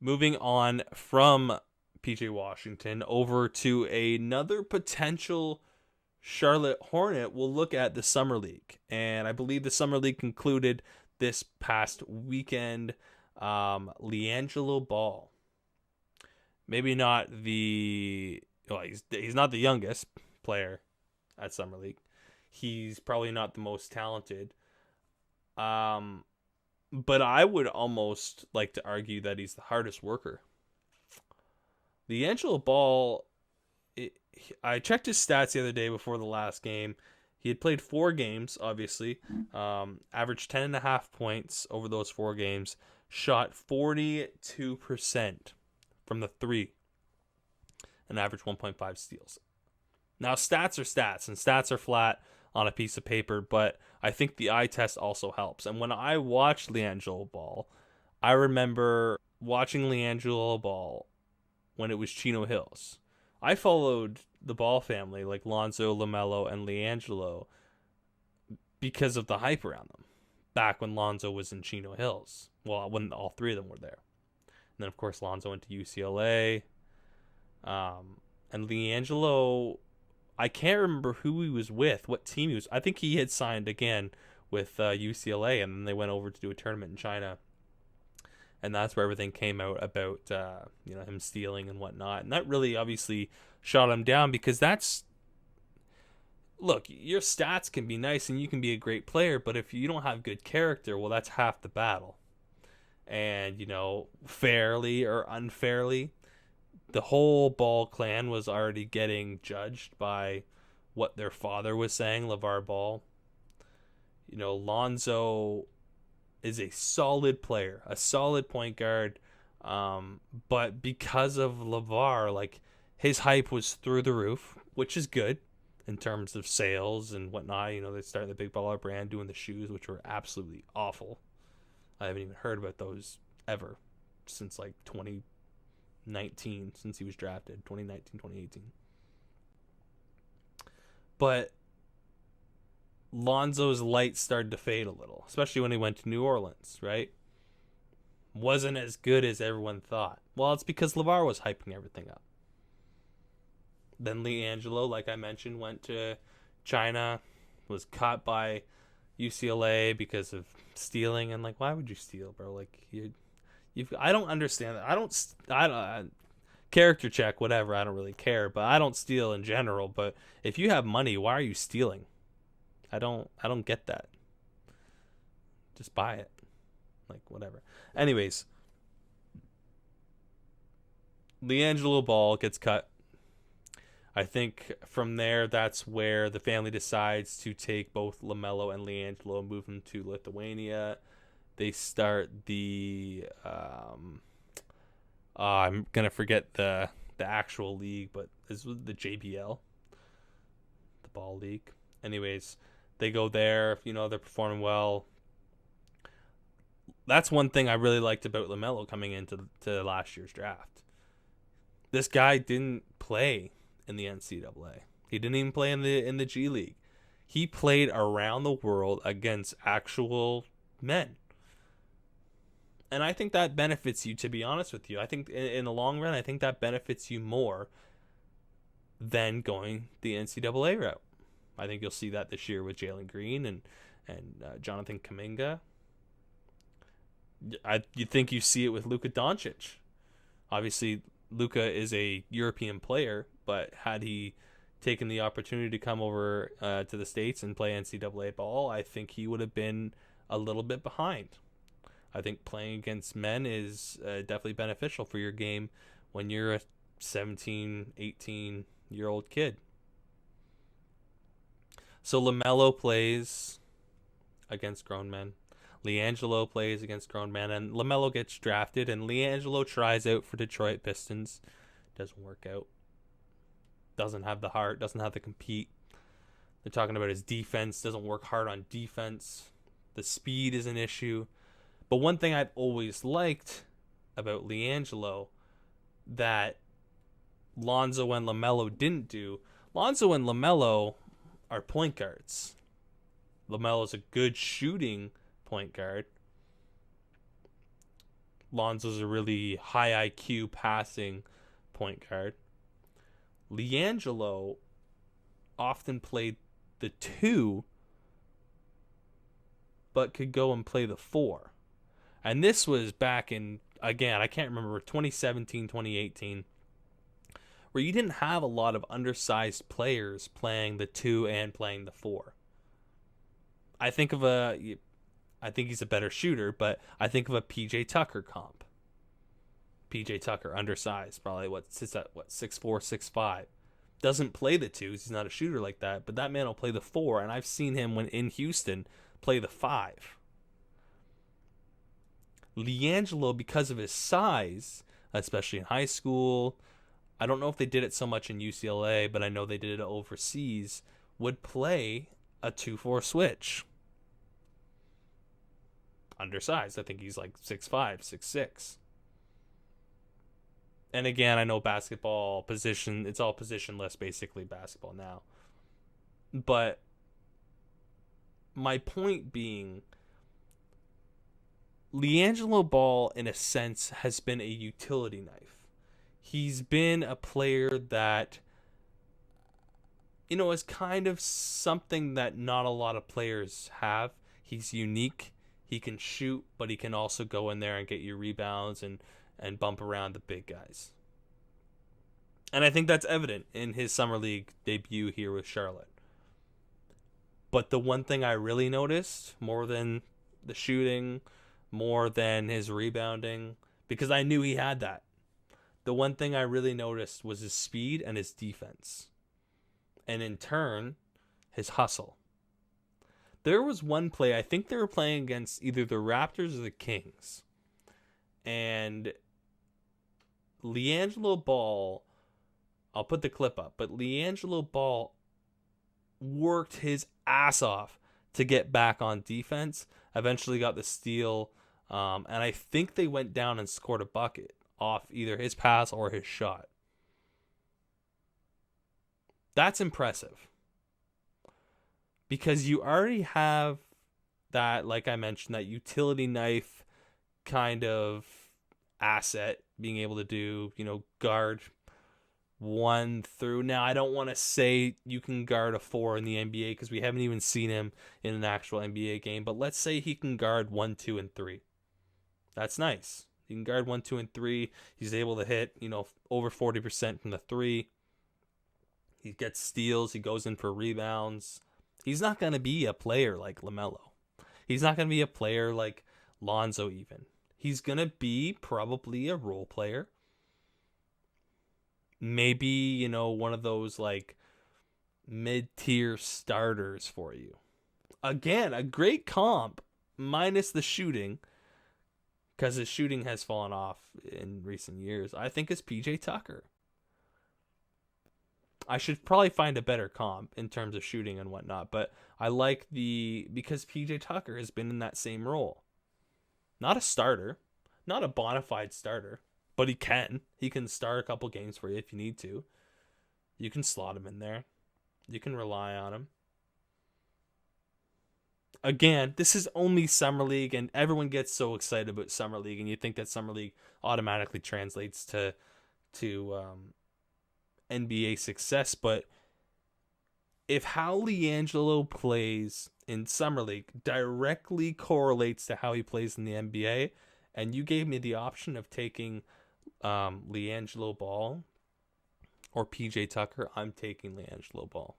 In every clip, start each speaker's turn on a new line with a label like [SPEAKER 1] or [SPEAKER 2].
[SPEAKER 1] Moving on from PJ Washington over to another potential Charlotte Hornet, we'll look at the Summer League. And I believe the Summer League concluded this past weekend. LiAngelo Ball. Maybe not the... Well, he's not the youngest player at Summer League. He's probably not the most talented. But I would almost like to argue that he's the hardest worker. LiAngelo Ball, I checked his stats the other day before the last game. He had played 4 games, obviously. Averaged 10.5 points over those 4 games. Shot 42% from the 3. And averaged 1.5 steals. Now, stats are stats, and stats are flat on a piece of paper, but I think the eye test also helps. And when I watched LiAngelo Ball, I remember watching LiAngelo Ball when it was Chino Hills. I followed the Ball family, like Lonzo, LaMelo, and LiAngelo, because of the hype around them. Back when Lonzo was in Chino Hills. Well, when all 3 of them were there. And then, of course, Lonzo went to UCLA. And LiAngelo, I can't remember who he was with, what team he was. I think he had signed again with UCLA, and then they went over to do a tournament in China. And that's where everything came out about him stealing and whatnot. And that really obviously shot him down, because that's... Look, your stats can be nice and you can be a great player, but if you don't have good character, well, that's half the battle. And, fairly or unfairly, the whole Ball clan was already getting judged by what their father was saying, Lavar Ball. Lonzo is a solid player, a solid point guard. But because of Lavar, like, his hype was through the roof, which is good in terms of sales and whatnot. They started the Big Baller brand doing the shoes, which were absolutely awful. I haven't even heard about those ever since like 2019, since he was drafted, 2019, 2018. But Lonzo's light started to fade a little, especially when he went to New Orleans, right? Wasn't as good as everyone thought. Well, it's because LaVar was hyping everything up. Then LiAngelo, like I mentioned, went to China, was caught by UCLA because of stealing. And, like, why would you steal, bro? Like, I don't understand that. I don't character check, whatever, I don't really care, but I don't steal in general. But if you have money, why are you stealing? I don't get that. Just buy it. Like, whatever. Anyways, LiAngelo Ball gets cut. I think from there, that's where the family decides to take both LaMelo and LiAngelo and move them to Lithuania. They start the I'm gonna forget the actual league, but this was the JBL, the Ball League. Anyways, they go there. They're performing well. That's one thing I really liked about LaMelo coming into last year's draft. This guy didn't play in the NCAA. He didn't even play in the G League. He played around the world against actual men. And I think that benefits you, to be honest with you. I think in the long run, I think that benefits you more than going the NCAA route. I think you'll see that this year with Jalen Green and Jonathan Kuminga. You think you see it with Luka Doncic. Obviously, Luka is a European player, but had he taken the opportunity to come over to the States and play NCAA ball, I think he would have been a little bit behind. I think playing against men is definitely beneficial for your game when you're a 17, 18-year-old kid. So LaMelo plays against grown men. LiAngelo plays against grown men, and LaMelo gets drafted, and LiAngelo tries out for Detroit Pistons. Doesn't work out. Doesn't have the heart, doesn't have to compete. They're talking about his defense, doesn't work hard on defense. The speed is an issue. But one thing I've always liked about LiAngelo that Lonzo and LaMelo didn't do, Lonzo and LaMelo are point guards. LaMelo is a good shooting point guard. Lonzo's a really high IQ passing point guard. LiAngelo often played the 2, but could go and play the 4. And this was back in, again, I can't remember, 2017, 2018, where you didn't have a lot of undersized players playing the 2 and playing the 4. I think he's a better shooter, but I think of a PJ Tucker comp. PJ Tucker, undersized, probably sits at 6'4", 6'5". Doesn't play the 2s. He's not a shooter like that, but that man will play the 4, and I've seen him when in Houston play the 5. LiAngelo, because of his size, especially in high school, I don't know if they did it so much in UCLA, but I know they did it overseas, would play a 2-4 switch. Undersized. I think he's like 6'5", 6'6". And again, I know basketball position, it's all positionless basically basketball now. But my point being, LiAngelo Ball, in a sense, has been a utility knife. He's been a player that, is kind of something that not a lot of players have. He's unique. He can shoot, but he can also go in there and get you rebounds and bump around the big guys. And I think that's evident in his summer league debut here with Charlotte. But the one thing I really noticed, more than the shooting, more than his rebounding, because I knew he had that, the one thing I really noticed was his speed and his defense. And in turn, his hustle. There was one play, I think they were playing against either the Raptors or the Kings. And LiAngelo Ball, I'll put the clip up, but LiAngelo Ball worked his ass off to get back on defense. Eventually got the steal, and I think they went down and scored a bucket off either his pass or his shot. That's impressive. Because you already have that, like I mentioned, that utility knife kind of asset, being able to do, guard 1 through. Now, I don't want to say you can guard a 4 in the NBA because we haven't even seen him in an actual NBA game, but let's say he can guard 1, 2, and 3. That's nice. He can guard 1, 2, and 3. He's able to hit, over 40% from the 3. He gets steals. He goes in for rebounds. He's not going to be a player like LaMelo. He's not going to be a player like Lonzo even. He's going to be probably a role player. Maybe, one of those like mid-tier starters for you. Again, a great comp minus the shooting, because his shooting has fallen off in recent years, I think is PJ Tucker. I should probably find a better comp in terms of shooting and whatnot, but I like because PJ Tucker has been in that same role. Not a starter, not a bona fide starter, but he can start a couple games for you if you need to. You can slot him in there. You can rely on him. Again, this is only Summer League, and everyone gets so excited about Summer League, and you think that Summer League automatically translates to NBA success, but if how LiAngelo plays in Summer League directly correlates to how he plays in the NBA, and you gave me the option of taking LiAngelo Ball or PJ Tucker, I'm taking LiAngelo Ball.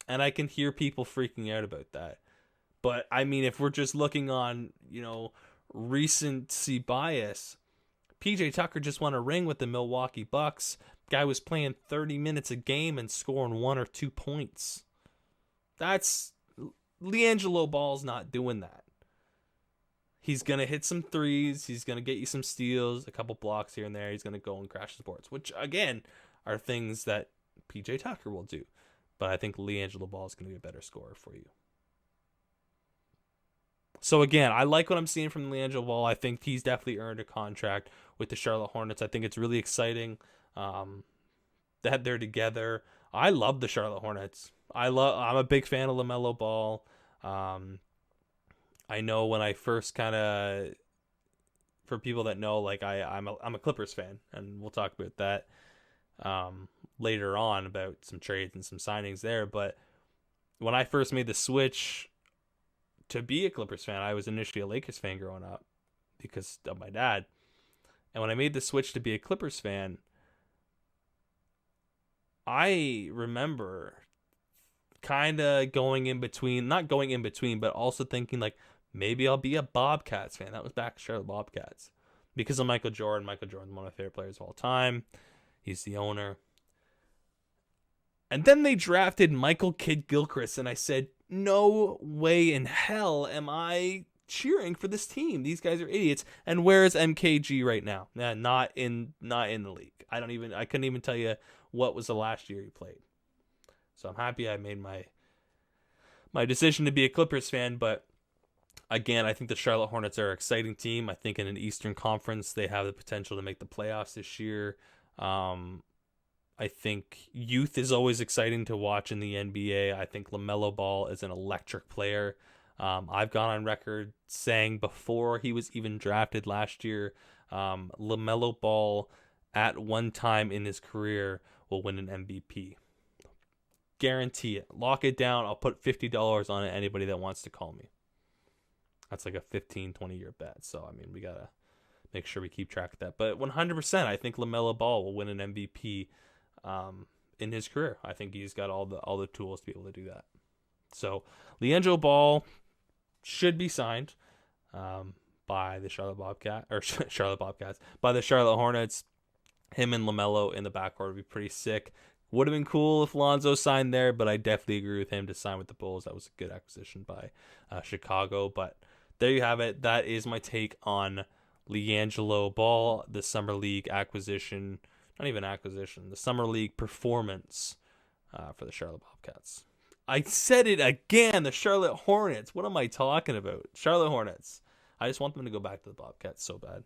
[SPEAKER 1] And I can hear people freaking out about that. But, I mean, if we're just looking on, recency bias, PJ Tucker just won a ring with the Milwaukee Bucks. Guy was playing 30 minutes a game and scoring 1 or 2 points. LiAngelo Ball's not doing that. He's going to hit some threes. He's going to get you some steals, a couple blocks here and there. He's going to go and crash the boards, which, again, are things that PJ Tucker will do. But I think LiAngelo Ball is going to be a better scorer for you. So, again, I like what I'm seeing from LiAngelo Ball. I think he's definitely earned a contract with the Charlotte Hornets. I think it's really exciting that they're together. I love the Charlotte Hornets. I'm a big fan of LaMelo Ball. I know when I first kind of, for people that know, like I'm a Clippers fan, and we'll talk about that later on about some trades and some signings there. But when I first made the switch to be a Clippers fan, I was initially a Lakers fan growing up because of my dad. And when I made the switch to be a Clippers fan, I remember kind of going in between, not going in between, but also thinking like maybe I'll be a Bobcats fan. That was back Charlotte Bobcats because of Michael Jordan. Michael Jordan, one of my favorite players of all time. He's the owner. And then they drafted Michael Kidd Gilchrist, and I said, no way in hell am I cheering for this team. These guys are idiots. And where is MKG right now? Not in the league. I couldn't even tell you what was the last year he played. So I'm happy I made my decision to be a Clippers fan, but again, I think the Charlotte Hornets are an exciting team. I think in an Eastern Conference, they have the potential to make the playoffs this year. I think youth is always exciting to watch in the NBA. I think LaMelo Ball is an electric player. I've gone on record saying before he was even drafted last year, LaMelo Ball at one time in his career will win an MVP. Guarantee it. Lock it down. I'll put $50 on it. Anybody that wants to call me. That's like a 15, 20-year bet. So, I mean, we got to make sure we keep track of that. But 100%, I think LaMelo Ball will win an MVP in his career. I think he's got all the tools to be able to do that. So, LiAngelo Ball should be signed by the Charlotte Bobcats, by the Charlotte Hornets. Him and LaMelo in the backcourt would be pretty sick. Would have been cool if Lonzo signed there, but I definitely agree with him to sign with the Bulls. That was a good acquisition by Chicago. But there you have it. That is my take on LiAngelo Ball, the Summer League acquisition. Not even acquisition. The Summer League performance for the Charlotte Bobcats. I said it again. The Charlotte Hornets. What am I talking about? Charlotte Hornets. I just want them to go back to the Bobcats so bad.